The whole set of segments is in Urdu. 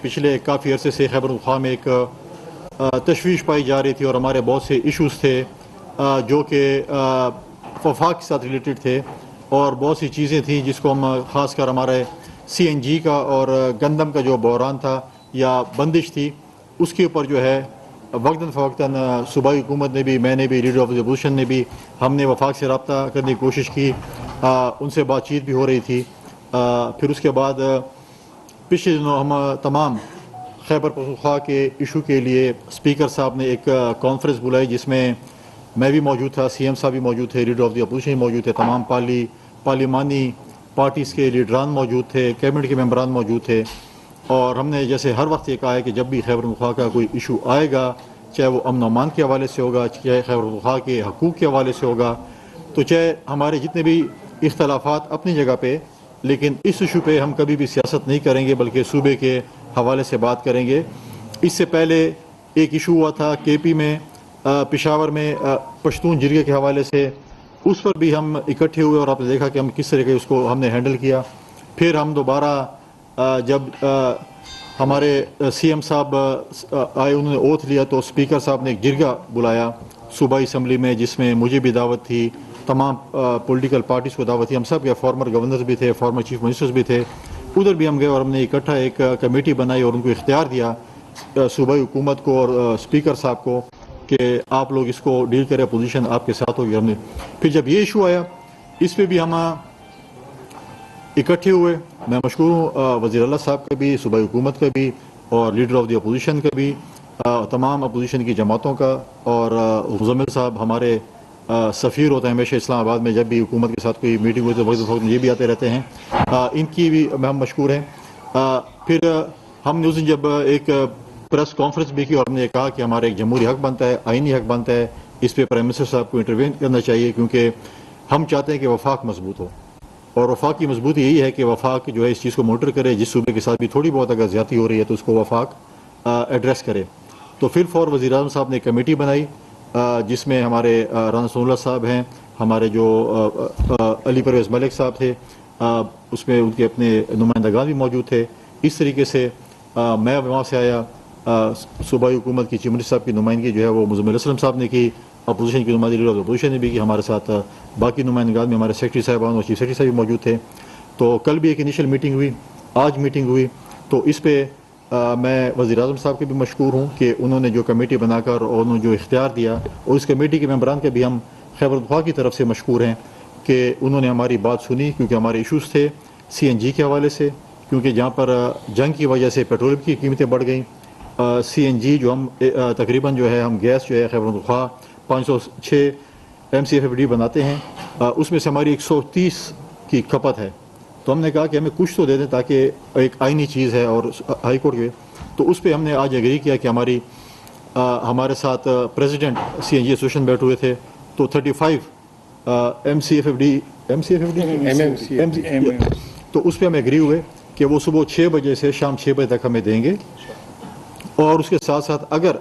پچھلے کافی عرصے سے خیبر پختونخوا میں ایک تشویش پائی جا رہی تھی اور ہمارے بہت سے ایشوز تھے جو کہ وفاق کے ساتھ ریلیٹڈ تھے، اور بہت سی چیزیں تھیں جس کو ہم خاص کر ہمارے سی این جی کا اور گندم کا جو بحران تھا یا بندش تھی، اس کے اوپر جو ہے وقتاً فوقتاً صوبائی حکومت نے بھی، میں نے بھی، لیڈر آف دی اپوزیشن نے بھی، ہم نے وفاق سے رابطہ کرنے کی کوشش کی، ان سے بات چیت بھی ہو رہی تھی۔ پھر اس کے بعد پچھلے دنوں ہم تمام خیبر پختونخوا کے ایشو کے لیے اسپیکر صاحب نے ایک کانفرنس بلائی، جس میں میں بھی موجود تھا، سی ایم صاحب بھی موجود تھے، لیڈر آف دی اپوزیشن موجود تھے، تمام پارلیمانی پارٹیز کے لیڈران موجود تھے، کیبنٹ کے ممبران موجود تھے، اور ہم نے جیسے ہر وقت یہ کہا ہے کہ جب بھی خیبر پختونخوا کا کوئی ایشو آئے گا، چاہے وہ امن و امان کے حوالے سے ہوگا، چاہے خیبر پختونخوا کے حقوق کے حوالے سے ہوگا، تو چاہے ہمارے جتنے بھی اختلافات اپنی جگہ پہ، لیکن اس ایشو پہ ہم کبھی بھی سیاست نہیں کریں گے بلکہ صوبے کے حوالے سے بات کریں گے۔ اس سے پہلے ایک ایشو ہوا تھا کے پی میں، پشاور میں پشتون جرگے کے حوالے سے، اس پر بھی ہم اکٹھے ہوئے اور آپ نے دیکھا کہ ہم کس طرح کے اس کو ہم نے ہینڈل کیا۔ پھر ہم دوبارہ جب ہمارے سی ایم صاحب آئے، انہوں نے اوتھ لیا، تو اسپیکر صاحب نے ایک جرگہ بلایا صوبائی اسمبلی میں، جس میں مجھے بھی دعوت تھی، تمام پولیٹیکل پارٹیز کو دعوت تھی، ہم سب کے فارمر گورنرز بھی تھے، فارمر چیف منسٹرز بھی تھے، ادھر بھی ہم گئے اور ہم نے اکٹھا ایک کمیٹی بنائی اور ان کو اختیار دیا، صوبائی حکومت کو اور اسپیکر صاحب کو، کہ آپ لوگ اس کو ڈیل کریں، اپوزیشن آپ کے ساتھ ہوگی۔ ہم نے پھر جب یہ ایشو آیا، اس پہ بھی ہم اکٹھے ہوئے۔ میں مشکور ہوں وزیر اعلیٰ صاحب کا بھی، صوبائی حکومت کا بھی، اور لیڈر آف دی اپوزیشن کا بھی، تمام اپوزیشن کی جماعتوں کا، اور مزمل صاحب ہمارے سفیر ہوتے ہیں ہمیشہ اسلام آباد میں، جب بھی حکومت کے ساتھ کوئی میٹنگ ہوتی ہے وقت وقت یہ بھی آتے رہتے ہیں، ان کی بھی ہم مشکور ہیں۔ پھر ہم نے اس دن جب ایک پریس کانفرنس بھی کی اور ہم نے کہا کہ ہمارا ایک جمہوری حق بنتا ہے، آئینی حق بنتا ہے، اس پہ پرائم منسٹر صاحب کو انٹروین کرنا چاہیے، کیونکہ ہم چاہتے ہیں کہ وفاق مضبوط ہو، اور وفاق کی مضبوطی یہی ہے کہ وفاق جو ہے اس چیز کو مانیٹر کرے، جس صوبے کے ساتھ بھی تھوڑی بہت اگر زیادتی ہو رہی ہے تو اس کو وفاق ایڈریس کرے۔ تو پھر فور وزیر اعظم صاحب نے کمیٹی بنائی، جس میں ہمارے رانا ثناء اللہ صاحب ہیں، ہمارے جو علی پرویز ملک صاحب تھے، اس میں ان کے اپنے نمائندگان بھی موجود تھے۔ اس طریقے سے میں وہاں سے آیا، صوبائی حکومت کی چیف منسٹر صاحب کی نمائندگی جو ہے وہ مزمل اسلم صاحب نے کی، اپوزیشن کی نمائندگی لیڈر آف اپوزیشن نے بھی کی، ہمارے ساتھ باقی نمائندگان میں ہمارے سیکرٹری صاحبان اور چیف سیکرٹری صاحب بھی موجود تھے۔ تو کل بھی ایک انیشل میٹنگ ہوئی، آج میٹنگ ہوئی، تو اس پہ میں وزیر اعظم صاحب کے بھی مشکور ہوں کہ انہوں نے جو کمیٹی بنا کر اور انہوں نے جو اختیار دیا، اور اس کمیٹی کے ممبران کے بھی ہم خیبر پختونخوا کی طرف سے مشکور ہیں کہ انہوں نے ہماری بات سنی، کیونکہ ہمارے ایشوز تھے سی این جی کے حوالے سے، کیونکہ جہاں پر جنگ کی وجہ سے پیٹرول کی قیمتیں بڑھ گئیں، سی این جی جو ہم تقریباً جو ہے ہم گیس جو ہے خیبر پختونخوا 506 MCFD بناتے ہیں، اس میں سے ہماری 130 کی کھپت ہے، تو ہم نے کہا کہ ہمیں کچھ تو دے دیں تاکہ ایک آئینی چیز ہے، اور ہائی کورٹ کے، تو اس پہ ہم نے آج ایگری کیا کہ ہمارے ساتھ پریزیڈنٹ سی این جی ایسوسیشن بیٹھے ہوئے تھے، تو 35 MCFD تو اس پہ ہم ایگری ہوئے کہ وہ صبح 6 بجے سے شام 6 بجے تک ہمیں دیں گے، اور اس کے ساتھ ساتھ اگر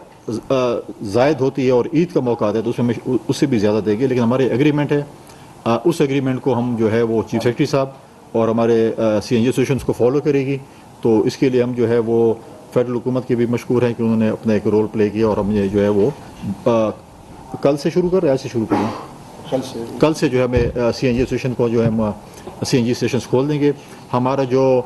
زائد ہوتی ہے اور عید کا موقع آتا ہے تو اس سے بھی زیادہ دیں گے، لیکن ہمارے ایگریمنٹ ہے، اس ایگریمنٹ کو ہم جو ہے وہ چیف سیکرٹری صاحب اور ہمارے سی این جی ایسوسیشنس کو فالو کرے گی، تو اس کے لیے ہم جو ہے وہ فیڈرل حکومت کے بھی مشکور ہیں کہ انہوں نے اپنا ایک رول پلے کیا، اور ہم نے جو ہے وہ کل سے شروع کر رہے ہیں، آج سے شروع کریں، کل سے جو ہے ہمیں سی این جی ایسوسیشن کو جو ہے ہم سی این جی اسٹیشنس کھول دیں گے۔ ہمارا جو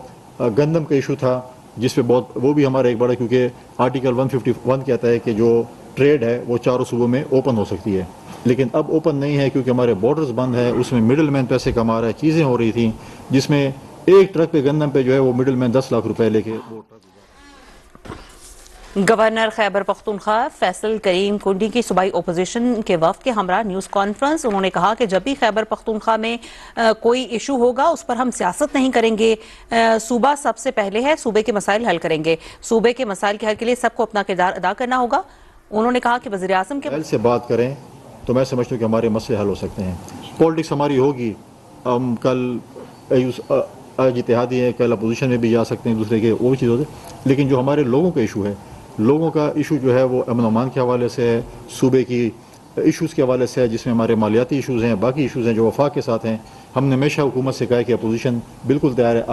گندم کا ایشو تھا، جس پہ وہ بھی ہمارا ایک بڑا، کیونکہ آرٹیکل 151 کہتا ہے کہ جو ٹریڈ ہے وہ چاروں صوبوں میں اوپن ہو سکتی ہے، لیکن اب اوپن نہیں ہے کیونکہ ہمارے بارڈرز بند ہیں، اس میں مڈل مین پیسے کما رہا ہے، چیزیں ہو رہی تھیں، جس میں ایک ٹرک پہ گندم پہ جو ہے وہ مڈل مین 10 لاکھ روپے لے کے وہ ٹرک۔ گورنر خیبر پختونخوا فیصل کریم کنڈی کی صوبائی اپوزیشن کے وفد کے ہمراہ نیوز کانفرنس، انہوں نے کہا کہ جب بھی خیبر پختونخوا میں کوئی ایشو ہوگا اس پر ہم سیاست نہیں کریں گے، صوبہ سب سے پہلے ہے، صوبے کے مسائل حل کریں گے، صوبے کے مسائل کے حل کے لیے سب کو اپنا کردار ادا کرنا ہوگا۔ انہوں نے کہا کہ وزیر اعظم کے سے بات کریں تو میں سمجھتا ہوں کہ ہمارے مسئلے حل ہو سکتے ہیں۔ پولیٹکس ہماری ہوگی، ہم کل آج اتحادی ہیں، کل اپوزیشن میں بھی جا سکتے ہیں دوسرے کے، وہ چیز ہوتے، لیکن جو ہمارے لوگوں کا ایشو ہے، لوگوں کا ایشو جو ہے وہ امن و امان کے حوالے سے ہے، صوبے کی ایشوز کے حوالے سے ہے، جس میں ہمارے مالیاتی ایشوز ہیں، باقی ایشوز ہیں جو وفاق کے ساتھ ہیں۔ ہم نے ہمیشہ حکومت سے کہا ہے کہ اپوزیشن بالکل تیار ہے،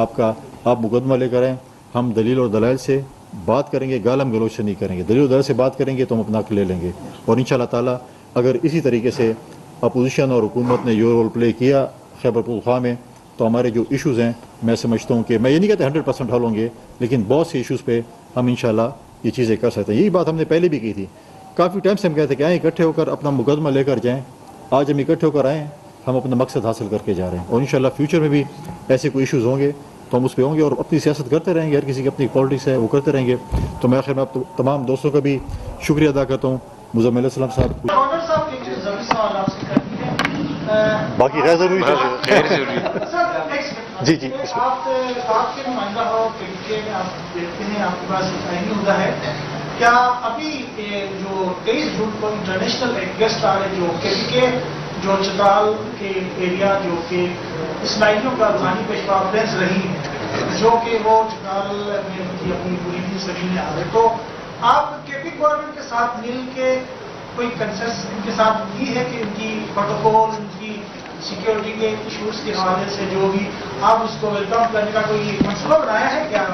آپ مقدمہ لے کر آئیں، ہم دلیل اور دلائل سے بات کریں گے گالم گلوچ سے نہیں کریں گے, دلیل و دلائل سے بات کریں گے تو ہم اپنا حق لے لیں گے. اور انشاءاللہ تعالیٰ اگر اسی طریقے سے اپوزیشن اور حکومت نے یہ رول پلے کیا خیبر پختونخوا میں, تو ہمارے جو ایشوز ہیں میں سمجھتا ہوں کہ میں یہ نہیں کہتا 100% حل ہوں گے, لیکن بہت سے ایشوز پہ ہم انشاءاللہ یہ چیزیں کر سکتے ہیں. یہی بات ہم نے پہلے بھی کی تھی, کافی ٹائم سے ہم کہتے ہیں کہ آئیں اکٹھے ہو کر اپنا مقدمہ لے کر جائیں. آج ہم اکٹھے ہو کر آئیں, ہم اپنا مقصد حاصل کر کے جا رہے ہیں, اور انشاءاللہ فیوچر میں بھی ایسے کوئی ایشوز ہوں گے تو ہم اس پہ ہوں گے اور اپنی سیاست کرتے رہیں گے. ہر کسی کی اپنی پالیٹکس ہے, وہ کرتے رہیں گے. تو میں آخر میں آپ تمام دوستوں کا بھی شکریہ ادا کرتا ہوں. مزمل علیہ السلام صاحب باقی غیر ضروری جی جی آپ کے نمائندہ ہو کے آپ دیکھتے ہیں آپ کے پاس اتنا ہوتا ہے کیا ابھی جو 23 جون کو انٹرنیشنل ایک گیسٹ آ رہے جو کے جو چترال کے ایریا جو کہ اسماعیلیوں کا روحانی پیشوا پرنس رہی ہے جو کہ وہ چترال میں اپنی پوری زمین آ رہے, تو آپ کے پی گورنمنٹ کے ساتھ مل کے کوئی کنسنس ان کے ساتھ کی ہے کہ ان کی پروٹوکول ان کی سیکیورٹی کے ایشوز کے حوالے سے جو بھی آپ اس کو ویلکم کرنے کا کوئی منصوبہ بنایا ہے کیا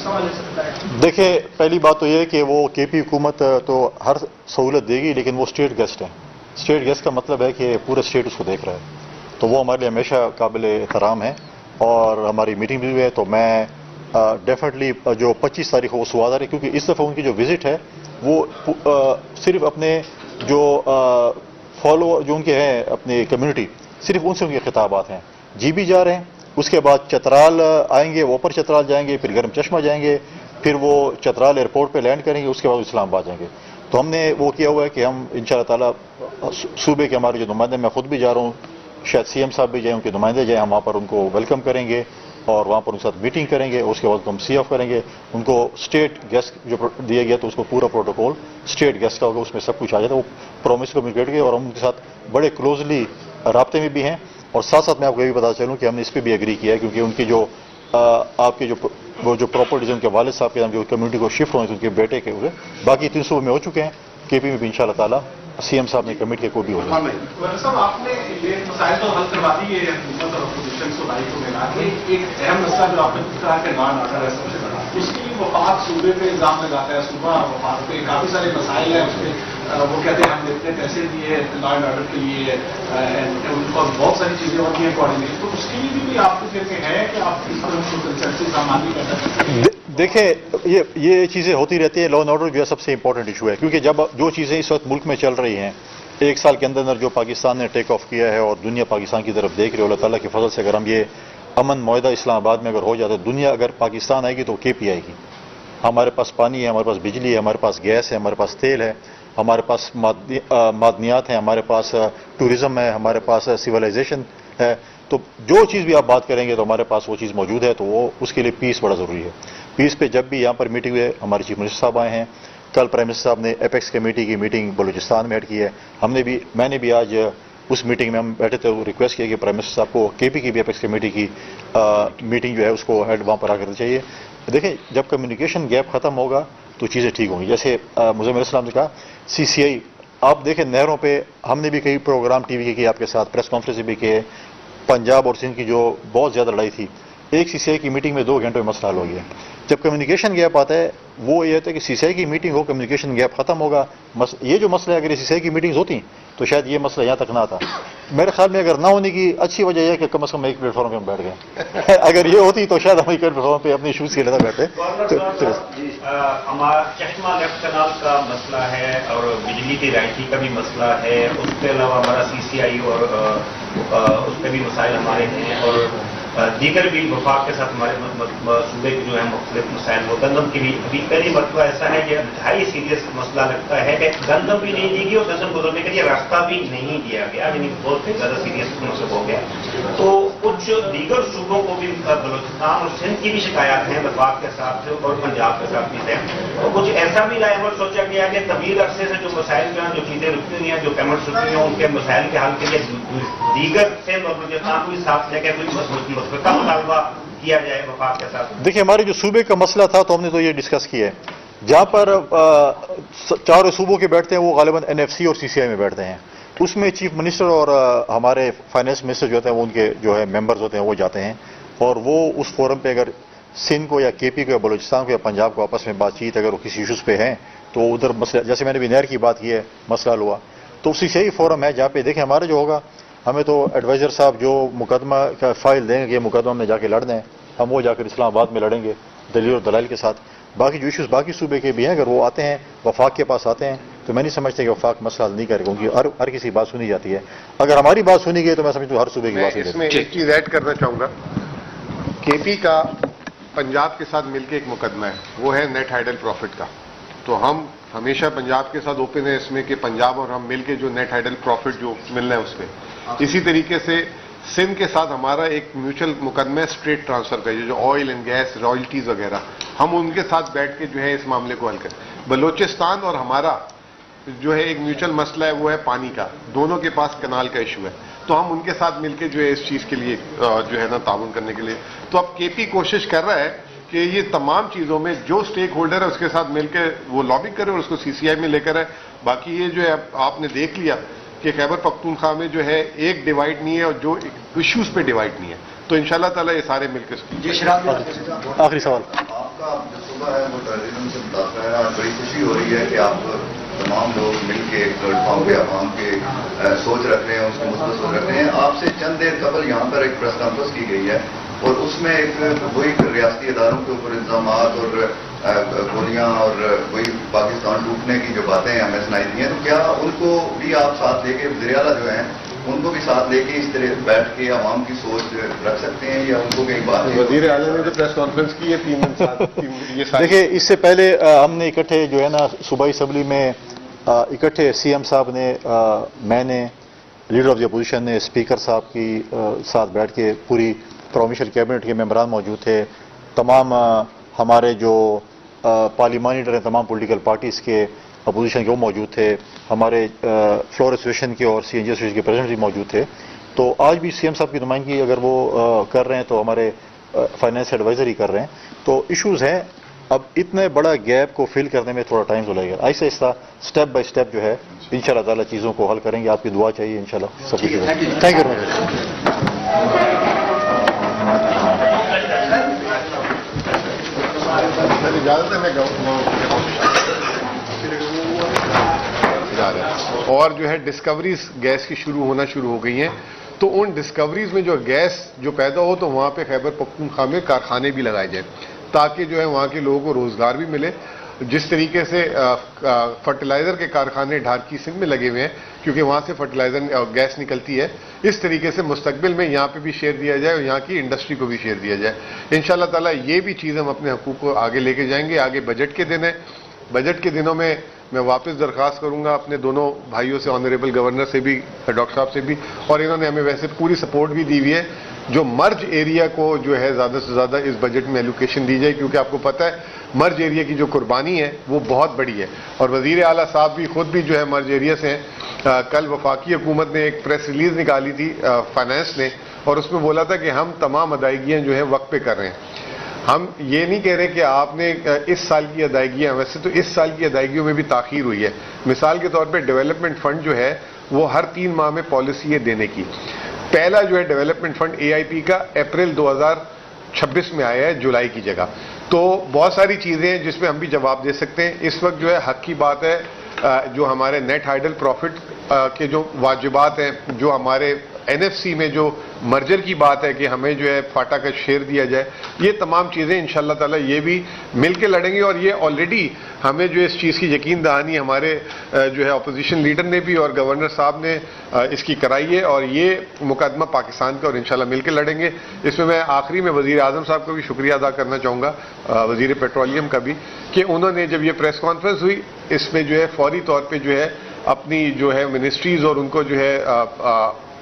سوال لے سکتا ہے؟ دیکھیں, پہلی بات تو یہ ہے کہ وہ کے پی حکومت تو ہر سہولت دے گی, لیکن وہ اسٹیٹ گیسٹ ہیں. اسٹیٹ گیسٹ کا مطلب ہے کہ پورے اسٹیٹ اس کو دیکھ رہا ہے, تو وہ ہمارے لیے ہمیشہ قابل احترام ہے. اور ہماری میٹنگ بھی ہوئی ہے, تو میں ڈیفینیٹلی جو 25 تاریخ کو وہ سواد آ رہی, کیونکہ اس دفعہ ان کی جو وزٹ ہے وہ صرف اپنے جو فالوور جو ان کے ہیں اپنی کمیونٹی, صرف ان سے ان کے خطابات ہیں. جی بھی جا رہے ہیں, اس کے بعد چترال آئیں گے, وہ اوپر چترال جائیں گے, پھر گرم چشمہ جائیں گے, پھر وہ چترال ایئرپورٹ پہ لینڈ کریں گے, اس کے بعد اسلام آباد جائیں گے. تو ہم نے وہ کیا ہوا ہے کہ ہم انشاءاللہ تعالیٰ صوبے کے ہمارے جو نمائندے, میں خود بھی جا رہا ہوں, شاید سی ایم صاحب بھی جائیں, ان کے نمائندے جائیں, ہم وہاں پر ان کو ویلکم کریں گے اور وہاں پر ان کے ساتھ میٹنگ کریں گے. اس کے بعد ہم سی آف کریں گے. ان کو اسٹیٹ گیسٹ جو دیا گیا تو اس کو پورا پروٹوکول اسٹیٹ گیسٹ کا ہوگا, اس میں سب کچھ آ جاتا ہے. وہ پرومس کمیونیکیٹ گئے اور ہم ان کے ساتھ بڑے کلوزلی رابطے میں بھی ہیں. اور ساتھ ساتھ میں آپ کو یہ بھی بتا چلوں کہ ہم نے اس پہ بھی ایگری کیا ہے, کیونکہ ان کی جو آپ کے جو وہ جو پراپرٹیز ان کے والد صاحب کے نام جو کمیونٹی کو شفٹ ہوئے ان کے بیٹے کے ہوئے, باقی 3 صوبے میں ہو چکے ہیں. کے پی میں بھی انشاءاللہ تعالیٰ سی ایم صاحب نے کمیٹی کو بھی ہو جائے. صاحب آپ نے یہ مسائل تو حل کروا دی ہے حکومت اور اپوزیشن صوبائی کو ملا کے. ایک اہم مسئلہ جو آپ نے کہا کہ نان آرڈر ہے سب سے بڑا, اس کے لیے وفاق صوبے پہ الزام لگاتا ہے, صوبہ وفاق پہ کافی سارے مسائل ہیں اس پہ. وہ کہتے ہیں ہم اتنے پیسے دیے لان آرڈر کے لیے, ان کو بہت ساری چیزیں ہوتی ہیں کوآرڈینیٹ, تو اس کے لیے بھی آپ کو کہتے ہیں کہ آپ اس طرح کو کنسنسس سامان نہیں کر سکتے. دیکھیں یہ چیزیں ہوتی رہتی ہیں. لا اینڈ آرڈر جو ہے سب سے امپورٹنٹ ایشو ہے, کیونکہ جب جو چیزیں اس وقت ملک میں چل رہی ہیں, 1 سال کے اندر جو پاکستان نے ٹیک آف کیا ہے اور دنیا پاکستان کی طرف دیکھ رہی ہے, اللہ تعالیٰ کے فضل سے اگر ہم یہ امن معاہدہ اسلام آباد میں اگر ہو جاتا ہے, دنیا اگر پاکستان آئے گی تو کے پی آئے گی. ہمارے پاس پانی ہے, ہمارے پاس بجلی ہے, ہمارے پاس گیس ہے, ہمارے پاس تیل ہے, ہمارے پاس معدنیات ہیں, ہمارے پاس ٹورزم ہے, ہمارے پاس سویلائزیشن ہے. تو جو چیز بھی آپ بات کریں گے تو ہمارے پاس وہ چیز موجود ہے, تو وہ اس کے لیے پیس بڑا ضروری ہے. پیس پہ جب بھی یہاں پر میٹنگ ہوئے, ہمارے چیف منسٹر صاحب آئے ہیں, کل پرائم منسٹر صاحب نے ایپیکس کمیٹی کی میٹنگ بلوچستان میں ایڈ کی ہے. میں نے بھی آج اس میٹنگ میں ہم بیٹھے تھے, ریکویسٹ کیا کہ پرائم منسٹر صاحب کو کے پی کی بھی ایپیکس کمیٹی کی میٹنگ جو ہے اس کو ہیڈ وہاں پر آ کرنا چاہیے. دیکھیں, جب کمیونیکیشن گیپ ختم ہوگا تو چیزیں ٹھیک ہوں گی. جیسے مزمل علیہ السلام نے کہا سی سی آئی, آپ دیکھیں نہروں پہ ہم نے بھی کئی پروگرام ٹی وی کے کیے, آپ کے ساتھ پریس کانفرنس بھی کیے. پنجاب اور سندھ کی جو بہت زیادہ لڑائی تھی, ایک سی سی آئی کی میٹنگ میں 2 گھنٹوں میں مسئلہ حل ہو گیا. جب کمیونیکیشن گیپ آتا ہے, وہ یہ ہوتا ہے کہ سی سی آئی کی میٹنگ ہو, کمیونیکیشن گیپ ختم ہوگا. یہ جو مسئلہ ہے, اگر سی سی آئی کی میٹنگز ہوتی تو شاید یہ مسئلہ یہاں تک نہ آتا. میرے خیال میں اگر نہ ہونے کی اچھی وجہ یہ ہے کہ کم از کم ایک پلیٹ فارم پہ ہم بیٹھ گئے. اگر یہ ہوتی تو شاید ہم ایک پلیٹ فارم پہ اپنے ایشوز کے لیے بیٹھتے. ہمارا چشمہ لیفٹ کنال کا مسئلہ ہے اور بجلی کی رائٹی کا بھی مسئلہ ہے. اس کے علاوہ ہمارا سی سی آئی اور اس پہ بھی مسائل ہمارے ہیں, اور دیگر بھی وفاق کے ساتھ ہمارے صوبے کے جو ہے مختلف مسائل. وہ گندم کی بھی ابھی پہلی مرتبہ ایسا ہے کہ انتہائی سیریس مسئلہ لگتا ہے کہ گندم بھی نہیں دی گئی اور گندم گزرنے کے لیے راستہ بھی نہیں دیا گیا, یعنی بہت زیادہ سیریس مسئلہ ہو گیا. تو کچھ دیگر صوبوں کو بھی, بلوچستان اور سندھ کی بھی شکایات ہیں وفاق کے ساتھ اور پنجاب کے ساتھ بھی ہیں. اور کچھ ایسا بھی رائے عمل سوچا گیا کہ طویل عرصے سے جو مسائل جو ہیں, جو چیزیں رکتی ہوئی ہیں, جو پیمنٹس رکتی ہیں, ان کے مسائل کے حل کے لیے دیگر سے بلوچستان کو بھی ساتھ لے کے کوئی کا مطالبہ کیا جائے وفاق کے ساتھ. دیکھیں, ہمارے جو صوبے کا مسئلہ تھا تو ہم نے تو یہ ڈسکس کیا ہے. جہاں پر 4 صوبوں کے بیٹھتے ہیں وہ غالباً این ایف سی اور سی سی آئی میں بیٹھتے ہیں. اس میں چیف منسٹر اور ہمارے فائنانس منسٹر جو ہوتے ہیں وہ ان کے جو ہے ممبرز ہوتے ہیں وہ جاتے ہیں, اور وہ اس فورم پہ اگر سندھ کو یا کے پی کو یا بلوچستان کو یا پنجاب کو آپس میں بات چیت اگر وہ کسی ایشوز پہ ہیں تو ادھر مسئلہ، جیسے میں نے بھی نہر کی بات کی ہے، مسئلہ حل ہوا تو اسی سے ہی فورم ہے جہاں پہ دیکھیں ہمارا جو ہوگا، ہمیں تو ایڈوائزر صاحب جو مقدمہ کا فائل دیں گے کہ مقدمہ میں جا کے لڑ دیں، ہم وہ جا کر اسلام آباد میں لڑیں گے دلیل اور دلائل کے ساتھ. باقی جو ایشوز باقی صوبے کے بھی ہیں اگر وہ آتے ہیں وفاق کے پاس آتے ہیں تو میں نہیں سمجھتا کہ وفاق مسئلہ حل نہیں کرے گا، کیونکہ ہر کسی بات سنی جاتی ہے. اگر ہماری بات سنی گئی تو میں سمجھتا ہوں ہر صوبے کی بات سنی اس میں ایک چیز ایڈ کرنا چاہوں گا. کے پی کا پنجاب کے ساتھ مل کے ایک مقدمہ ہے، وہ ہے نیٹ ہائیڈل پروفٹ کا. تو ہم ہمیشہ پنجاب کے ساتھ اوپن ہے اس میں کہ پنجاب اور ہم مل کے جو نیٹ ہائیڈل پروفٹ جو ملنا ہے اس پہ. اسی طریقے سے سندھ کے ساتھ ہمارا ایک میوچل مقدمہ ہے اسٹریٹ ٹرانسفر کا، جو آئل اینڈ گیس رائلٹیز وغیرہ، ہم ان کے ساتھ بیٹھ کے جو ہے اس معاملے کو حل کریں. بلوچستان اور ہمارا جو ہے ایک میوچل مسئلہ ہے وہ ہے پانی کا، دونوں کے پاس کنال کا ایشو ہے، تو ہم ان کے ساتھ مل کے جو ہے اس چیز کے لیے جو ہے نا تعاون کرنے کے لیے. تو اب کے پی کوشش کر رہا ہے کہ یہ تمام چیزوں میں جو سٹیک ہولڈر ہے اس کے ساتھ مل کے وہ لابی کرے اور اس کو سی سی آئی میں لے کر ہے. باقی یہ جو ہے آپ نے دیکھ لیا کہ خیبر پختونخوا میں جو ہے ایک ڈیوائڈ نہیں ہے اور جو ایشوز پہ ڈیوائڈ نہیں ہے، تو انشاءاللہ تعالیٰ یہ سارے مل کے آخری سوال. آپ کا جو صبح ہے وہ ٹیررزم سے متاثر ہے اور بڑی خوشی ہو رہی ہے کہ آپ تمام لوگ مل کے ایک پلیٹ فارم پہ عوام کے سوچ رکھ رہے ہیں، اس کو مثبت سوچ رکھ رہے ہیں. آپ سے چند دیر قبل یہاں پر ایک پریس کانفرنس کی گئی ہے اور اس میں ایک وہی ریاستی اداروں کے اوپر الزامات اور گولیاں اور وہی پاکستان ٹوٹنے کی جو باتیں ہمیں سنائی دی ہیں، تو کیا ان کو بھی آپ ساتھ لے کے وزیر اعلیٰ جو ہیں ان کو بھی ساتھ لے کے اس طرح بیٹھ کے عوام کی سوچ رکھ سکتے ہیں یا ان کو کہیں بات؟ وزیر اعلیٰ نے جو پریس کانفرنس کی ہے 3 دن ساتھ دیکھیے اس سے پہلے ہم نے اکٹھے جو ہے نا صوبائی اسمبلی میں اکٹھے سی ایم صاحب نے، میں نے، لیڈر آف دی اپوزیشن نے، اسپیکر صاحب کی ساتھ بیٹھ کے پوری پروونشل کیبنٹ کے ممبران موجود تھے، تمام ہمارے جو پارلیمانی لیڈر ہیں تمام پولیٹیکل پارٹیز کے اپوزیشن کے وہ موجود تھے، ہمارے فلور ایسوسیشن کے اور سی این جی ایسوسیشن کے پریزیڈنٹ بھی موجود تھے. تو آج بھی سی ایم صاحب کی نمائندگی اگر وہ کر رہے ہیں تو ہمارے فائنینس ایڈوائزر ہی کر رہے ہیں. تو ایشوز ہیں، اب اتنے بڑا گیپ کو فل کرنے میں تھوڑا ٹائم تو لگے گا. آہستہ آہستہ اسٹیپ بائی اسٹیپ جو ہے ان شاء اللہ تعالیٰ چیزوں کو حل کریں گے. آپ کی دعا چاہیے ان شاء اللہ سب کچھ. Thank you very much. اجازت ہے اور جو ہے ڈسکوریز گیس کی ہونا شروع ہو گئی ہیں، تو ان ڈسکوریز میں جو گیس جو پیدا ہو تو وہاں پہ خیبر پختونخوا میں کارخانے بھی لگائے جائیں تاکہ جو ہے وہاں کے لوگوں کو روزگار بھی ملے. جس طریقے سے فرٹیلائزر کے کارخانے ڈھارکی سندھ میں لگے ہوئے ہیں کیونکہ وہاں سے فرٹیلائزر گیس نکلتی ہے، اس طریقے سے مستقبل میں یہاں پہ بھی شیئر دیا جائے اور یہاں کی انڈسٹری کو بھی شیئر دیا جائے. انشاءاللہ تعالیٰ یہ بھی چیز ہم اپنے حقوق کو آگے لے کے جائیں گے. آگے بجٹ کے دن ہے، بجٹ کے دنوں میں واپس درخواست کروں گا اپنے دونوں بھائیوں سے، آنریبل گورنر سے بھی، ڈاکٹر صاحب سے بھی، اور انہوں نے ہمیں ویسے پوری سپورٹ بھی دی ہوئی ہے جو مرج ایریا کو جو ہے زیادہ سے زیادہ اس بجٹ میں ایلوکیشن دی جائے، کیونکہ آپ کو پتہ ہے مرج ایریا کی جو قربانی ہے وہ بہت بڑی ہے. اور وزیر اعلیٰ صاحب بھی خود بھی جو ہے مرج ایریا سے ہیں. کل وفاقی حکومت نے ایک پریس ریلیز نکالی تھی فائنانس نے، اور اس میں بولا تھا کہ ہم تمام ادائیگیاں جو ہیں وقت پہ کر رہے ہیں. ہم یہ نہیں کہہ رہے کہ آپ نے اس سال کی ادائیگیاں، ویسے تو اس سال کی ادائیگیوں میں بھی تاخیر ہوئی ہے. مثال کے طور پہ ڈیولپمنٹ فنڈ جو ہے وہ ہر 3 ماہ میں پالیسی ہے دینے کی. پہلا جو ہے ڈیولپمنٹ فنڈ اے آئی پی کا اپریل 2026 میں آیا ہے جولائی کی جگہ. تو بہت ساری چیزیں ہیں جس پہ ہم بھی جواب دے سکتے ہیں. اس وقت جو ہے حق کی بات ہے، جو ہمارے نیٹ ہائیڈل پروفٹ کے جو واجبات ہیں، جو ہمارے این ایف سی میں جو مرجر کی بات ہے کہ ہمیں جو ہے فاٹا کا شیئر دیا جائے، یہ تمام چیزیں انشاءاللہ تعالیٰ یہ بھی مل کے لڑیں گے. اور یہ آلریڈی ہمیں جو اس چیز کی یقین دہانی ہمارے جو ہے اپوزیشن لیڈر نے بھی اور گورنر صاحب نے اس کی کرائی ہے، اور یہ مقدمہ پاکستان کا اور انشاءاللہ مل کے لڑیں گے. اس میں آخری میں وزیر اعظم صاحب کو بھی شکریہ ادا کرنا چاہوں گا، وزیر پیٹرولیم کا بھی، کہ انہوں نے جب یہ پریس کانفرنس ہوئی اس میں جو ہے فوری طور پہ جو ہے اپنی جو ہے منسٹریز اور ان کو جو ہے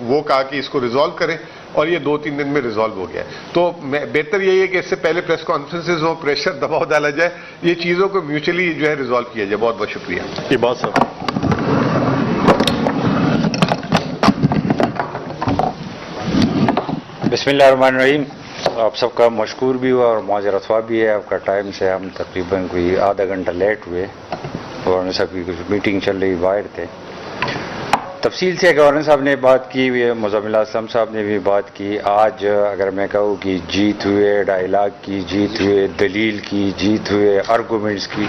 وہ کہا کہ اس کو ریزالو کریں، اور یہ 2-3 دن میں ریزالو ہو گیا ہے. تو بہتر یہی ہے کہ اس سے پہلے پریس کانفرنسز ہو، پریشر دباؤ ڈالا جائے، یہ چیزوں کو میوچلی جو ہے ریزالو کیا جائے. بہت بہت شکریہ. یہ بات صاحب. بسم اللہ الرحمن الرحیم. آپ سب کا مشکور بھی ہوا اور معذرت خواہ بھی ہے. آپ کا ٹائم سے ہم تقریباً کوئی آدھا گھنٹہ لیٹ ہوئے اور سب کی کچھ میٹنگ چل رہی، باہر تھے. تفصیل سے گورنر صاحب نے بات کی، مزمل اسلم صاحب نے بھی بات کی. آج اگر میں کہوں کہ جیت ہوئے ڈائلاگ کی، جیت ہوئے دلیل کی، جیت ہوئے آرگومنٹس کی،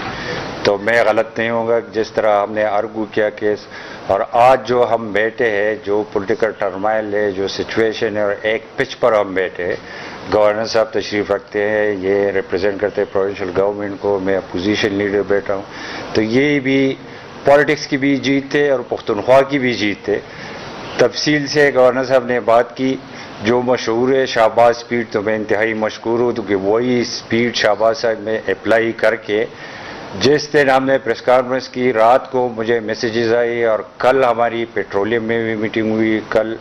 تو میں غلط نہیں ہوں گا. جس طرح ہم نے آرگو کیا کیس، اور آج جو ہم بیٹھے ہیں، جو پولیٹیکل ٹرمائل ہے، جو سچویشن ہے، اور ایک پچ پر ہم بیٹھے ہیں. گورنر صاحب تشریف رکھتے ہیں، یہ ریپرزینٹ کرتے ہیں پروونشل گورنمنٹ کو، میں اپوزیشن لیڈر بیٹھا ہوں. تو یہ بھی پالیٹکس کی بھی جیت ہے اور پختونخوا کی بھی جیت ہے. تفصیل سے گورنر صاحب نے بات کی. جو مشہور ہے شہباز اسپیڈ، تو میں انتہائی مشکور ہوں کہ وہی اسپیڈ شہباز صاحب میں اپلائی کر کے جس دن ہم نے پریس کانفرنس کی، رات کو مجھے میسیجز آئی، اور کل ہماری پیٹرولیم میں بھی میٹنگ ہوئی، کل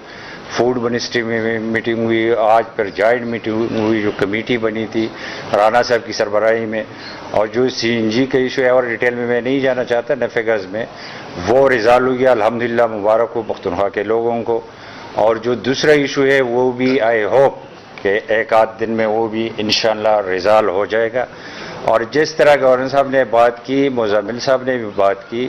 فوڈ منسٹری میں بھی میٹنگ ہوئی، آج پھر جوائنٹ میٹنگ ہوئی جو کمیٹی بنی تھی رانا صاحب کی سربراہی میں. اور جو سی این جی کا ایشو ہے، اور ڈیٹیل میں نہیں جانا چاہتا، فگرز میں وہ ریزالو ہو گیا الحمدللہ، مبارک ہو پختونخوا کے لوگوں کو. اور جو دوسرا ایشو ہے وہ بھی آئی ہوپ کہ ایک آدھ دن میں وہ بھی انشاءاللہ ریزالو ہو جائے گا. اور جس طرح گورنر صاحب نے بات کی، مزمل صاحب نے بھی بات کی،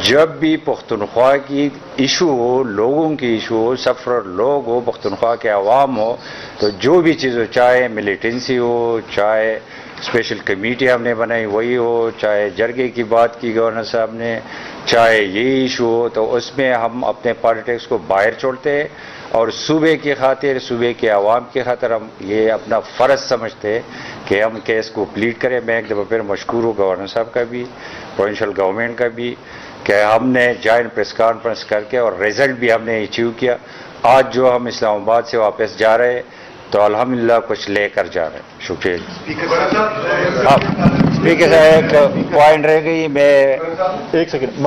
جب بھی پختونخوا کی ایشو ہو، لوگوں کی ایشو ہو، سفر لوگ ہو، پختونخوا کے عوام ہو، تو جو بھی چیز ہو، چاہے ملیٹنسی ہو، چاہے اسپیشل کمیٹی ہم نے بنائی وہی ہو، چاہے جرگے کی بات کی گورنر صاحب نے، چاہے یہ ایشو ہو، تو اس میں ہم اپنے پالیٹکس کو باہر چھوڑتے ہیں اور صوبے کی خاطر، صوبے کے عوام کی خاطر ہم یہ اپنا فرض سمجھتے ہیں کہ ہم کیس کو پلیٹ کریں. میں ایک دفعہ پھر مشکور ہوں گورنر صاحب کا بھی، پروونشل گورنمنٹ کا بھی، کہ ہم نے جوائنٹ پریس کانفرنس کر کے اور رزلٹ بھی ہم نے اچیو کیا. آج جو ہم اسلام آباد سے واپس جا رہے ہیں تو الحمدللہ کچھ لے کر جا رہے ہیں. شکریہ. اسپیکر صاحب ایک پوائنٹ رہ گئی، میں ایک سیکنڈ،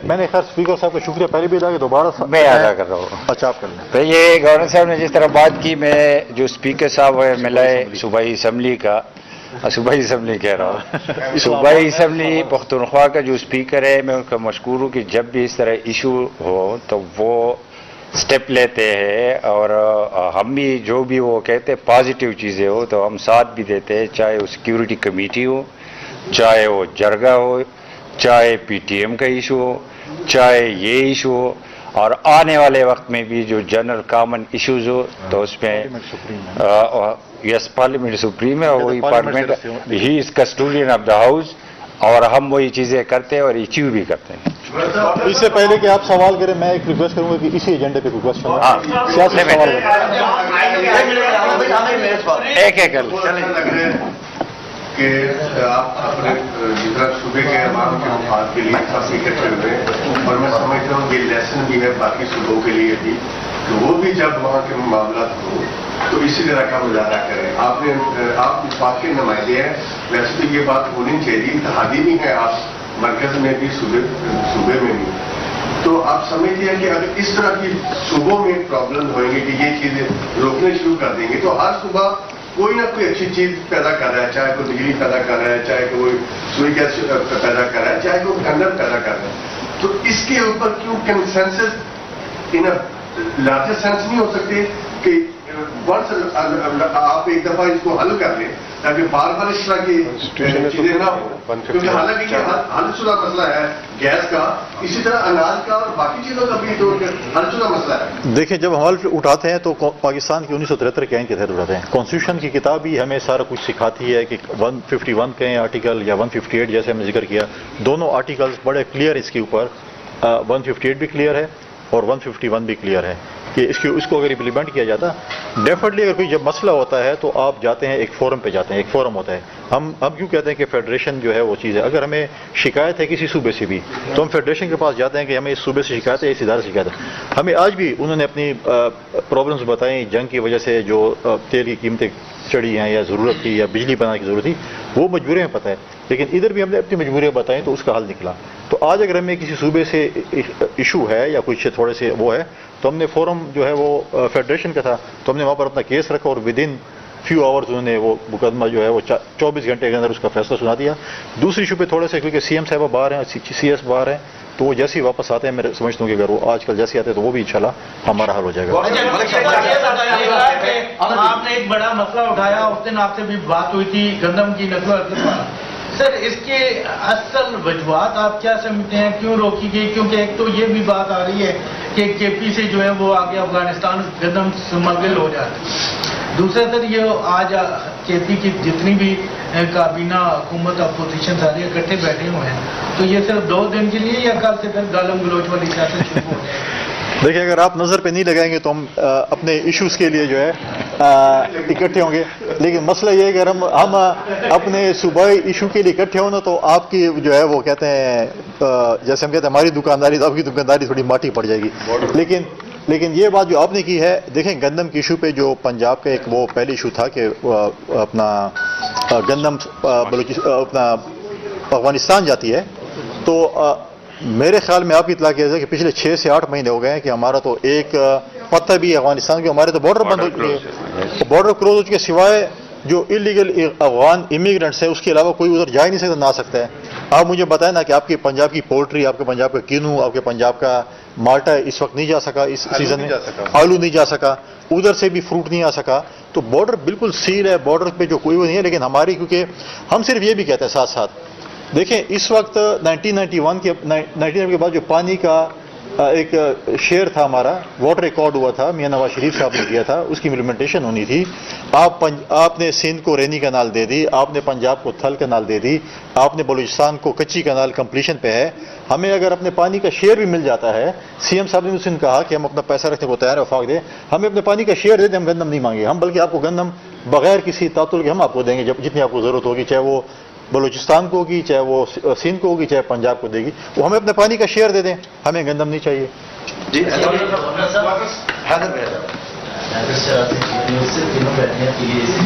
میں نے خیر اسپیکر صاحب کا شکریہ پہلے بھی ادا کیا، دوبارہ میں ادا کر رہا ہوں. اچھا آپ کر لیں. تو یہ گورنر صاحب نے جس طرح بات کی، میں جو اسپیکر صاحب ہے ملائے صوبائی اسمبلی کا، صوبائی اسمبلی کہہ رہا ہوں، صوبائی اسمبلی پختونخوا کا جو اسپیکر ہے، میں ان کا مشکور ہوں کہ جب بھی اس طرح ایشو ہو تو وہ سٹیپ لیتے ہیں، اور ہم بھی جو بھی وہ کہتے ہیں پازیٹیو چیزیں ہو تو ہم ساتھ بھی دیتے ہیں، چاہے وہ سیکیورٹی کمیٹی ہو، چاہے وہ جرگا ہو، چاہے پی ٹی ایم کا ایشو ہو، چاہے یہ ایشو ہو. اور آنے والے وقت میں بھی جو جنرل کامن ایشوز ہو تو اس میں یس پارلیمنٹ سپریم ہے، وہی parliament, he is custodian of the house, اور ہم وہی چیزیں کرتے ہیں اور ایچیو بھی کرتے ہیں. اس سے پہلے کہ آپ سوال کریں، میں ایک ریکویسٹ کروں گا کہ اسی ایجنڈے پہ ریکویسٹ کروں گا سیاسی سوال ایک ایک کر لیں. کہ آپ اپنے صوبے کے عوام کے مفاد کے لیے کافی اکٹھے ہوئے، اور میں سمجھتا ہوں یہ لیسن بھی ہے باقی صوبوں کے لیے بھی کہ وہ بھی جب وہاں کے معاملات ہوں تو اسی طرح کا مظاہرہ کریں. آپ وفاق کے نمائندے ہیں، ویسے تو یہ بات ہونی چاہیے، اتحادی بھی ہیں آپ، مرکز میں بھی صوبے میں بھی. تو آپ سمجھتے ہیں کہ اگر اس طرح کی صوبوں میں پرابلم ہوئیں گے کہ یہ چیزیں روکنے شروع کر دیں گے تو ہر صوبہ کوئی نہ کوئی اچھی چیز پیدا کر رہا ہے، چاہے کوئی بجلی پیدا کر رہا ہے، چاہے کوئی سوئی گیس پیدا کر رہا ہے، چاہے کوئی کنڈر پیدا کر رہا ہے. تو اس کے اوپر کیوں کنسنسس ان لارجر سینس نہیں ہو سکتے کہ ونس آپ ایک دفعہ اس کو حل کر لیں تاکہ بار بار اس طرح کی چیزیں نہ ہوں. کیونکہ حالانکہ یہ حل شدہ مسئلہ ہے گیس کا، اسی طرح اناج کا اور باقی چیزوں کا بھی تو حل شدہ مسئلہ ہے. دیکھیں، جب ہم حلف اٹھاتے ہیں تو پاکستان کی 1973 کے آئین کے تحت اٹھاتے ہیں. کانسٹیٹیوشن کی کتاب ہی ہمیں سارا کچھ سکھاتی ہے کہ 151 کہیں آرٹیکل یا 158 جیسے ہم نے ذکر کیا، دونوں آرٹیکلز بڑے کلیئر اس کے اوپر. 158 بھی کلیئر ہے اور 151 بھی کلیئر ہے کہ اس کو اگر امپلیمنٹ کیا جاتا، ڈیفینیٹلی اگر کوئی جب مسئلہ ہوتا ہے تو آپ جاتے ہیں ایک فورم پہ جاتے ہیں، ایک فورم ہوتا ہے. ہم کیوں کہتے ہیں کہ فیڈریشن جو ہے وہ چیز ہے، اگر ہمیں شکایت ہے کسی صوبے سے بھی تو ہم فیڈریشن کے پاس جاتے ہیں کہ ہمیں اس صوبے سے شکایت ہے، اس ادارے سے شکایت ہے. ہمیں آج بھی انہوں نے اپنی پرابلمس بتائیں، جنگ کی وجہ سے جو تیل کی قیمتیں چڑھی ہیں یا ضرورت تھی یا بجلی بنانے کی ضرورت تھی، وہ مجبوریاں پتہ ہے، لیکن ادھر بھی ہم نے اپنی مجبوریاں بتائیں تو اس کا حل نکلا. تو آج اگر ہمیں کسی صوبے سے ایشو ہے یا کچھ تھوڑے سے وہ ہے تو ہم نے فورم جو ہے وہ فیڈریشن کا تھا تو ہم نے وہاں پر اپنا کیس رکھا اور ودن فیو آورز انہوں نے وہ مقدمہ جو ہے وہ 24 گھنٹے کے اندر اس کا فیصلہ سنا دیا. دوسری ایشو پہ تھوڑے سے کیونکہ سی ایم صاحبہ باہر ہیں، سی ایس باہر ہیں، تو وہ جیسے ہی واپس آتے ہیں میں سمجھتا ہوں کہ اگر وہ آج کل جیسے آتے ہیں تو وہ بھی انشاءاللہ ہمارا حل ہو جائے گا. آپ نے ایک بڑا مسئلہ اٹھایا، اس دن آپ سے بھی بات ہوئی تھی گندم کی نقل و حرکت پر. سر اس کے اصل وجوہات آپ کیا سمجھتے ہیں کیوں روکی گئی؟ کیونکہ ایک تو یہ بھی بات آ رہی ہے کہ کے پی سے جو ہے وہ آگے افغانستان گندم سمگل ہو جاتا ہے. دوسرا سر یہ آج کے پی کی جتنی بھی کابینہ حکومت اپوزیشن سارے اکٹھے بیٹھے ہوئے ہیں تو یہ صرف 2 دن کے لیے یا کل سے پھر گالم گلوچ والی سیاست شروع ہو جائے؟ دیکھیں اگر آپ نظر پہ نہیں لگائیں گے تو ہم اپنے ایشوز کے لیے جو ہے اکٹھے ہوں گے، لیکن مسئلہ یہ ہے کہ ہم اپنے صوبائی ایشو کے لیے اکٹھے ہوں نا تو آپ کی جو ہے وہ کہتے ہیں جیسے ہم کہتے ہیں ہماری دکانداری تو آپ کی دکانداری تھوڑی ماٹی پڑ جائے گی. لیکن یہ بات جو آپ نے کی ہے، دیکھیں گندم کے ایشو پہ جو پنجاب کا ایک وہ پہلی ایشو تھا کہ اپنا گندم اپنا افغانستان جاتی ہے، تو میرے خیال میں آپ کی اطلاع کیا جائے کہ پچھلے 6 سے 8 مہینے ہو گئے ہیں کہ ہمارا تو ایک پتہ بھی افغانستان کے ہمارے تو بارڈر بند ہو چکے ہیں، بارڈر کلوز ہو چکے سوائے جو انلیگل افغان امیگرنٹس ہیں اس کے علاوہ کوئی ادھر جا ہی نہیں سکتا، نہ آ سکتا ہے. آپ مجھے بتائیں نا کہ آپ کے پنجاب کی پولٹری، آپ کے پنجاب کا کینو، آپ کے پنجاب کا مالٹا اس وقت نہیں جا سکا، اس سیزن میں آلو نہیں جا سکا، ادھر سے بھی فروٹ نہیں آ سکا، تو بارڈر بالکل سیل ہے، بارڈر پہ جو کوئی وہ نہیں ہے. لیکن ہماری کیونکہ ہم صرف یہ بھی کہتے ہیں ساتھ ساتھ دیکھیں اس وقت 1991 کے بعد جو پانی کا ایک شیئر تھا ہمارا، واٹر ریکارڈ ہوا تھا، میاں نواز شریف صاحب نے کیا تھا، اس کی امپلیمنٹیشن ہونی تھی. آپ نے سندھ کو رینی کنال دے دی، آپ نے پنجاب کو تھل کنال دے دی، آپ نے بلوچستان کو کچی کنال کمپلیشن پہ ہے. ہمیں اگر اپنے پانی کا شیئر بھی مل جاتا ہے، سی ایم صاحب نے اس دن کہا کہ ہم اپنا پیسہ رکھنے کو تیار ہے، وفاق دے، ہمیں اپنے پانی کا شیئر دے دیں، ہم گندم نہیں مانگے، ہم بلکہ آپ کو گندم بغیر کسی تعطل کے ہم آپ کو دیں گے جتنی آپ کو ضرورت ہوگی، چاہے وہ بلوچستان کو ہوگی، چاہے وہ سندھ کو ہوگی، چاہے پنجاب کو دے گی، وہ ہمیں اپنے پانی کا شیئر دے دیں، ہمیں گندم نہیں چاہیے. جی بیٹھے ہیں تو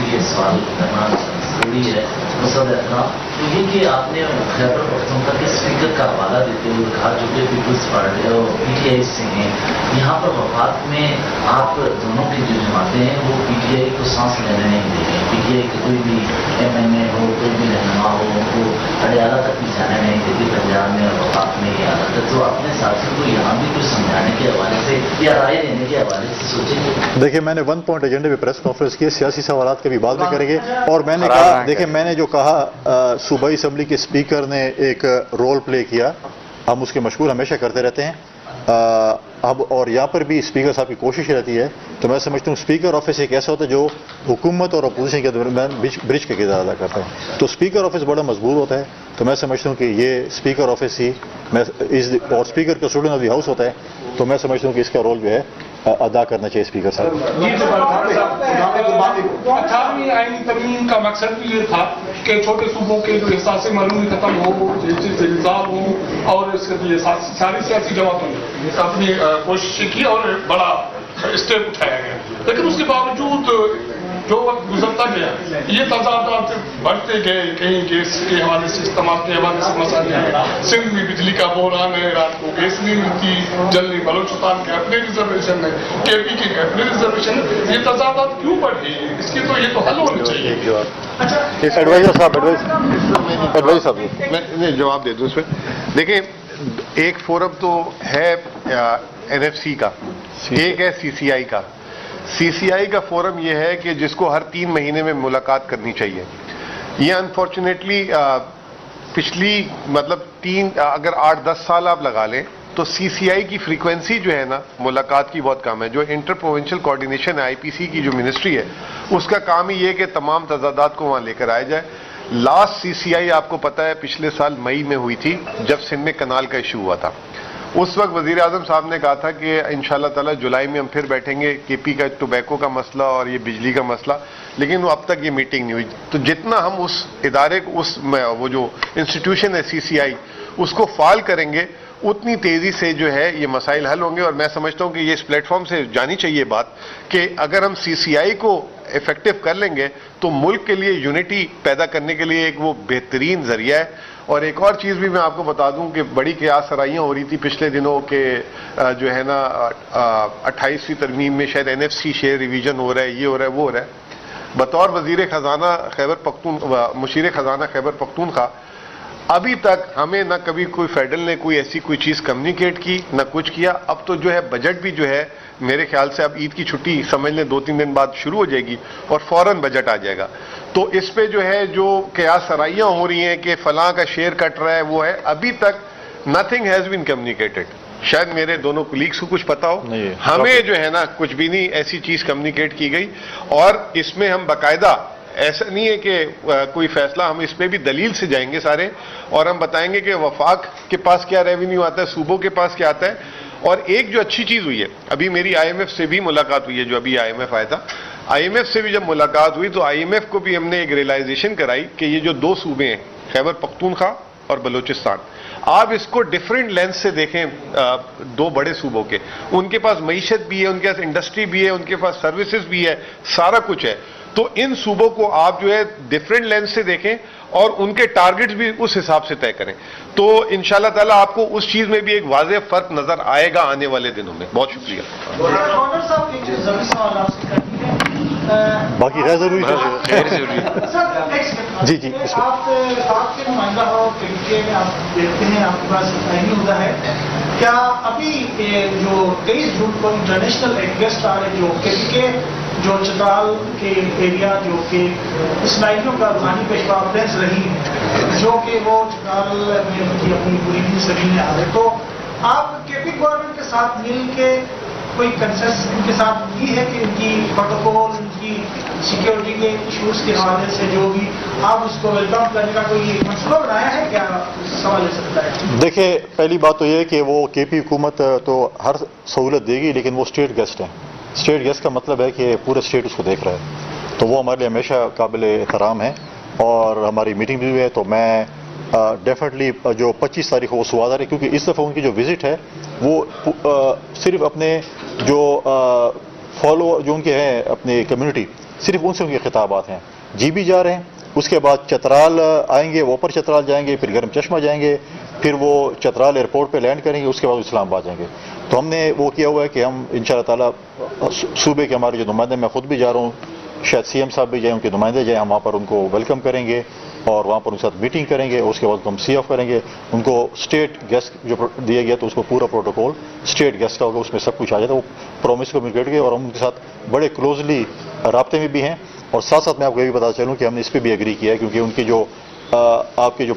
یہ سوال کرنا ضروری ہے. مسئلہ احترام تو یہ کہ آپ نے خیبر پختونخوا کے اسپیکر کا حوالہ دیتے ہوئے کہا جو کہ پیپلز پارٹی اور پی ٹی آئی سے ہیں، یہاں پر وفاق میں آپ دونوں کی جو جماعتیں ہیں وہ پی ٹی آئی کو سانس لینے نہیں دیں گے. پی ٹی آئی کے کوئی بھی ایم این اے ہو، کوئی بھی رہنما ہو، ان کو اڈیالہ تک بھی جانے نہیں دیتی. پنجاب میں اور وفاق میں یہ حالت ہے، تو اپنے ساتھیوں کو یہاں بھی کچھ سمجھانے کے حوالے سے یا رائے دینے کے حوالے سے سوچیں گے. دیکھیں میں نے 1 پوائنٹ ایجنڈے پہ پریس کانفرنس کی، سیاسی سوالات کی بھی بات بھی کریں گے، اور میں نے کہا دیکھیں میں نے جو کہا صوبائی اسمبلی کے اسپیکر نے ایک رول پلے کیا، ہم اس کے مشکور ہمیشہ کرتے رہتے ہیں. اب اور یہاں پر بھی اسپیکر صاحب کی کوشش رہتی ہے، تو میں سمجھتا ہوں اسپیکر آفس ایک ایسا ہوتا ہے جو حکومت اور اپوزیشن کے درمیان برج کا کردار ادا کرتا ہے. تو اسپیکر آفس بڑا مضبوط ہوتا ہے، تو میں سمجھتا ہوں کہ یہ اسپیکر آفس ہی اور اسپیکر کا اسٹوڈنٹ آف دی ہاؤس ہوتا ہے، تو میں سمجھتا ہوں کہ اس کا رول جو ہے ادا کرنا چاہیے اسپیکر صاحب. 18ویں آئینی ترمیم کا مقصد بھی یہ تھا کہ چھوٹے صوبوں کے جو احساس معلومی ختم ہو، زلزال ہو، اور اس کے لیے ساری سیاسی جماعتوں نے اپنی کوششیں کی اور بڑا اسٹیپ اٹھایا گیا. لیکن اس کے باوجود جو وقت گزرتا گیا یہ تضادات بڑھتے گئے. کہیں گیس کے حوالے سے، استعمال کے حوالے سے مسائل ہیں، سندھ میں بجلی کا بحران ہے، رات کو گیس نہیں ملتی، جلدی بلوچستان کے اپنے ریزرویشن ہے، کے پی کے اپنے ریزرویشن ہے. یہ تضادات کیوں بڑھ گئی؟ اس کی تو یہ تو حل ہونا چاہیے. ایڈوائزر صاحب میں جواب دے دوں اس پہ. دیکھیں ایک فورم تو ہے این ایف سی کا، ایک ہے سی سی آئی کا. سی سی آئی کا فورم یہ ہے کہ جس کو ہر 3 مہینے میں ملاقات کرنی چاہیے. یہ انفارچونیٹلی پچھلی مطلب اگر 8-10 سال آپ لگا لیں تو سی سی آئی کی فریکوینسی جو ہے نا ملاقات کی بہت کم ہے. جو انٹر پروونشل کوآرڈینیشن ہے آئی پی سی کی جو منسٹری ہے اس کا کام ہی یہ کہ تمام تضادات کو وہاں لے کر آیا جائے. لاسٹ سی سی آئی آپ کو پتہ ہے پچھلے سال مئی میں ہوئی تھی جب سندھ میں کنال کا ایشو ہوا تھا. اس وقت وزیر اعظم صاحب نے کہا تھا کہ انشاءاللہ تعالی جولائی میں ہم پھر بیٹھیں گے، کے پی کا ٹوبیکو کا مسئلہ اور یہ بجلی کا مسئلہ، لیکن وہ اب تک یہ میٹنگ نہیں ہوئی. تو جتنا ہم اس ادارے کو وہ جو انسٹیٹیوشن ہے سی سی آئی اس کو فعال کریں گے اتنی تیزی سے جو ہے یہ مسائل حل ہوں گے. اور میں سمجھتا ہوں کہ یہ اس پلیٹ فارم سے جانی چاہیے بات کہ اگر ہم سی سی آئی کو افیکٹو کر لیں گے تو ملک کے لیے یونٹی پیدا کرنے کے لیے ایک وہ بہترین ذریعہ ہے. اور ایک اور چیز بھی میں آپ کو بتا دوں کہ بڑی قیاس سرائیاں ہو رہی تھی پچھلے دنوں کہ جو ہے نا 28ویں ترمیم میں شاید N F C share revision ہو رہا ہے، یہ ہو رہا ہے، وہ ہو رہا ہے. بطور وزیر خزانہ مشیر خزانہ خیبر پختونخوا ابھی تک ہمیں نہ کبھی کوئی فیڈرل نے کوئی ایسی کوئی چیز کمیونیکیٹ کی نہ کچھ کیا. اب تو جو ہے بجٹ بھی جو ہے میرے خیال سے اب عید کی چھٹی سمجھ لیں 2-3 دن بعد شروع ہو جائے گی اور فوراً بجٹ آ جائے گا. تو اس پہ جو ہے جو قیاس سرائیاں ہو رہی ہیں کہ فلاں کا شیئر کٹ رہا ہے وہ ہے، ابھی تک نتھنگ ہیز بین کمیونیکیٹڈ. شاید میرے دونوں کولیگس کو کچھ پتا ہو، ہمیں جو ہے نا کچھ بھی نہیں ایسی چیز کمیونیکیٹ کی گئی. اور اس میں ہم باقاعدہ ایسا نہیں ہے کہ کوئی فیصلہ، ہم اس پہ بھی دلیل سے جائیں گے سارے، اور ہم بتائیں گے کہ وفاق کے پاس کیا ریونیو آتا ہے، صوبوں کے پاس کیا آتا ہے. اور ایک جو اچھی چیز ہوئی ہے، ابھی میری آئی ایم ایف سے بھی ملاقات ہوئی ہے، جو ابھی آئی ایم ایف آیا تھا، آئی ایم ایف سے بھی جب ملاقات ہوئی تو آئی ایم ایف کو بھی ہم نے ایک ریئلائزیشن کرائی کہ یہ جو دو صوبے ہیں خیبر پختونخوا اور بلوچستان، آپ اس کو ڈیفرنٹ لینس سے دیکھیں. دو بڑے صوبوں کے، ان کے پاس معیشت بھی ہے، ان کے پاس انڈسٹری بھی ہے، ان کے پاس سروسز بھی ہے، سارا کچھ ہے. تو ان صوبوں کو آپ جو ہے ڈیفرنٹ لینس سے دیکھیں اور ان کے ٹارگٹس بھی اس حساب سے طے کریں. تو انشاءاللہ تعالیٰ آپ کو اس چیز میں بھی ایک واضح فرق نظر آئے گا آنے والے دنوں میں. بہت شکریہ. باقی غیر ضروری جی جی آپ کے نمائندہ ہو کہ آپ دیکھتے ہیں آپ کے پاس آئینی عہدہ ہے، کیا ابھی جو 23 جون کو انٹرنیشنل ایک گیسٹ آ رہے جو کے جو چترال کے ایریا جو کہ اسماعیلیوں کا روحانی پیشوا پرنس رہی جو کہ وہ چترال میں اپنی پوری سبھی میں آ رہے، تو آپ کے پی گورنمنٹ کے ساتھ مل کے کوئی کنسنس ان کے ساتھ کی ہے کہ ان کی پروٹوکول، ان کی سیکیورٹی کے ایشوز کے حوالے سے جو بھی آپ اس کو ویلکم کرنے کا کوئی منصوبہ بنایا ہے کیا؟ سوال لے سکتا ہے. دیکھیں، پہلی بات تو یہ ہے کہ وہ کے پی حکومت تو ہر سہولت دے گی، لیکن وہ اسٹیٹ گیسٹ ہیں. اسٹیٹ گیسٹ کا مطلب ہے کہ پورے اسٹیٹ اس کو دیکھ رہا ہے، تو وہ ہمارے لیے ہمیشہ قابل احترام ہے. اور ہماری میٹنگ بھی ہوئی ہے، تو میں ڈیفینیٹلی جو 25 تاریخ کو وہ سواد آ رہے، کیونکہ اس دفعہ ان کی جو وزٹ ہے وہ صرف اپنے جو فالو جو ان کے ہیں اپنی کمیونٹی، صرف ان سے ان کے خطابات ہیں. جی بھی جا رہے ہیں، اس کے بعد چترال آئیں گے، وہ اوپر چترال جائیں گے، پھر گرم چشمہ جائیں گے، پھر وہ چترال ایئرپورٹ پہ لینڈ کریں گے، اس کے بعد اسلام آباد جائیں گے. تو ہم نے وہ کیا ہوا ہے کہ ہم انشاءاللہ تعالیٰ صوبے کے ہمارے جو نمائندے، میں خود بھی جا رہا ہوں، شاید سی ایم صاحب بھی جائیں، ان کے نمائندے جائیں، ہم وہاں پر ان کو ویلکم کریں گے اور وہاں پر ان کے ساتھ میٹنگ کریں گے. اور اس کے بعد ہم سی آف کریں گے. ان کو اسٹیٹ گیسٹ جو دیا گیا تو اس کو پورا پروٹوکول اسٹیٹ گیسٹ کا ہوگا، اس میں سب کچھ آ جاتا ہے. وہ پرومس کمیونیکیٹ گئے اور ہم ان کے ساتھ بڑے کلوزلی رابطے میں بھی ہیں. اور ساتھ ساتھ میں آپ کو یہ بھی بتا چلوں کہ ہم نے اس پہ بھی ایگری کیا ہے، کیونکہ ان کی جو آپ کے جو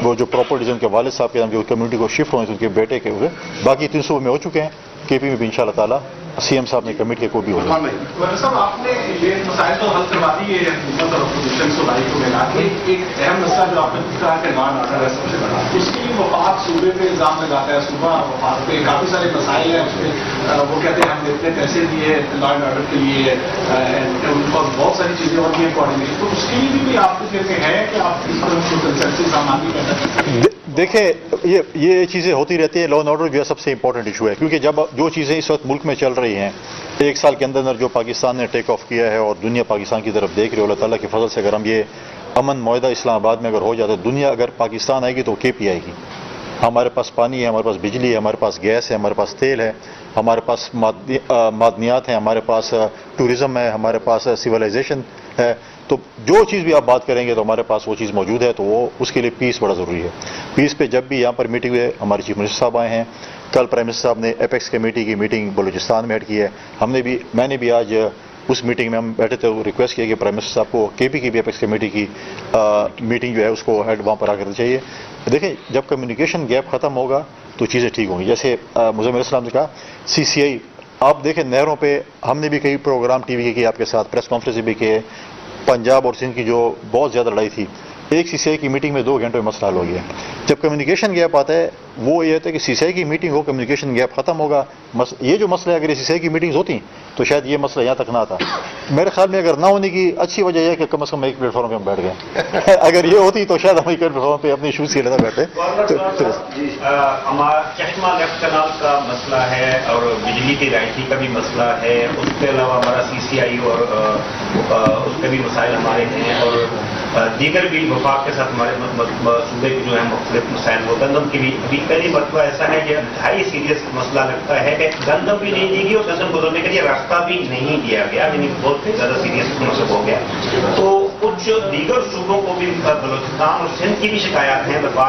وہ جو پراپرٹیز ان کے والد صاحب کے جو کمیونٹی کو شفٹ ہوئے ان کے بیٹے کے ہوئے، باقی 3 صوبوں میں ہو چکے ہیں. کے پی میں بھی انشاءاللہ تعالیٰ سی ایم صاحب نے کمیٹ کے کوئی بھی ہو جائے. صاحب آپ نے یہ مسائل تو حل کروا دیے حکومت اور اپوزیشن صوبائی کو ملا کے. ایک اہم مسئلہ جو آپ نے کہا کہ لا اینڈ آرڈر ہے سب سے بڑا، اس کے لیے وفاق صوبے پہ الزام لگاتا ہے، صوبہ وفاق پہ کافی سارے مسائل ہیں. اس میں وہ کہتے ہیں ہم اتنے پیسے دیے لا اینڈ آرڈر کے لیے اور بہت ساری چیزیں ہوتی ہیں کوآرڈینیشن، تو اس کے لیے بھی آپ کو کہتے ہیں کہ آپ اس پر کنسنسس سامنے پیدا کریں. دیکھیں، یہ چیزیں ہوتی رہتی ہیں. لا اینڈ آرڈر جو ہے سب سے امپورٹنٹ ایشو ہے، کیونکہ جب جو چیزیں اس وقت ملک میں چل رہی ہیں، 1 سال کے اندر جو پاکستان نے ٹیک آف کیا ہے اور دنیا پاکستان کی طرف دیکھ رہی ہے، اللہ تعالیٰ کے فضل سے اگر ہم یہ امن معاہدہ اسلام آباد میں اگر ہو جاتا ہے، دنیا اگر پاکستان آئے گی تو کے پی آئے گی. ہمارے پاس پانی ہے، ہمارے پاس بجلی ہے، ہمارے پاس گیس ہے، ہمارے پاس تیل ہے، ہمارے پاس معدنیات ہیں، ہمارے پاس ٹورزم ہے، ہمارے پاس سویلائزیشن ہے. تو جو چیز بھی آپ بات کریں گے تو ہمارے پاس وہ چیز موجود ہے. تو وہ اس کے لیے پیس بڑا ضروری ہے. پیس پہ جب بھی یہاں پر میٹنگ ہوئے، ہمارے چیف منسٹر صاحب آئے ہیں. کل پرائم منسٹر صاحب نے ایپیکس کمیٹی کی میٹنگ بلوچستان میں ایڈ کی ہے. میں نے بھی آج اس میٹنگ میں ہم بیٹھے تھے، ریکویسٹ کیا کہ پرائم منسٹر صاحب کو کے پی کی بھی ایپیکس کمیٹی کی میٹنگ جو ہے اس کو ہیڈ وہاں پر آ کرنا چاہیے. دیکھیں، جب کمیونیکیشن گیپ ختم ہوگا تو چیزیں ٹھیک ہوں گی. جیسے مزمل اسلام نے کہا سی سی آئی، آپ دیکھیں نہروں پہ ہم نے بھی کئی پروگرام ٹی وی کے کیے، آپ کے ساتھ پریس کانفرنس بھی کیے. پنجاب اور سندھ کی جو بہت زیادہ لڑائی تھی، ایک سی سی آئی کی میٹنگ میں 2 گھنٹوں میں مسئلہ حل ہو گیا. جب کمیونیکیشن گیپ آتا ہے وہ یہ ہوتا ہے کہ سی سی آئی کی میٹنگ ہو، کمیونیکیشن گیپ ختم ہوگا. یہ جو مسئلہ ہے، اگر سی سی آئی کی میٹنگز ہوتی تو شاید یہ مسئلہ یہاں تک نہ آتا. میرے خیال میں اگر نہ ہونے کی اچھی وجہ یہ ہے کہ کم از کم ایک پلیٹ فارم پہ ہم بیٹھ گئے. اگر یہ ہوتی تو شاید ہم ایک پلیٹ فارم پہ اپنے ایشوز کے لیے نہ بیٹھے. ہمارا چشمہ لیفٹ کنال کا مسئلہ ہے اور بجلی کی رائٹی کا بھی مسئلہ ہے. اس کے علاوہ ہمارا سی سی آئی اور اس کے بھی مسائل ہمارے ہیں، اور دیگر بھی وفاق کے ساتھ ہمارے صوبے کے جو ہیں مختلف مسائل. وہ گندم کی بھی ابھی پہلی مرتبہ ایسا ہے کہ انتہائی سیریس مسئلہ لگتا ہے کہ گندم بھی نہیں دی گئی اور گندم گزرنے کے لیے راستہ بھی نہیں دیا گیا، یعنی بہت زیادہ سیریس مسئلہ ہو گیا. تو کچھ دیگر صوبوں کو بھی بلوچستان اور سندھ کی بھی شکایات ہیں وفاق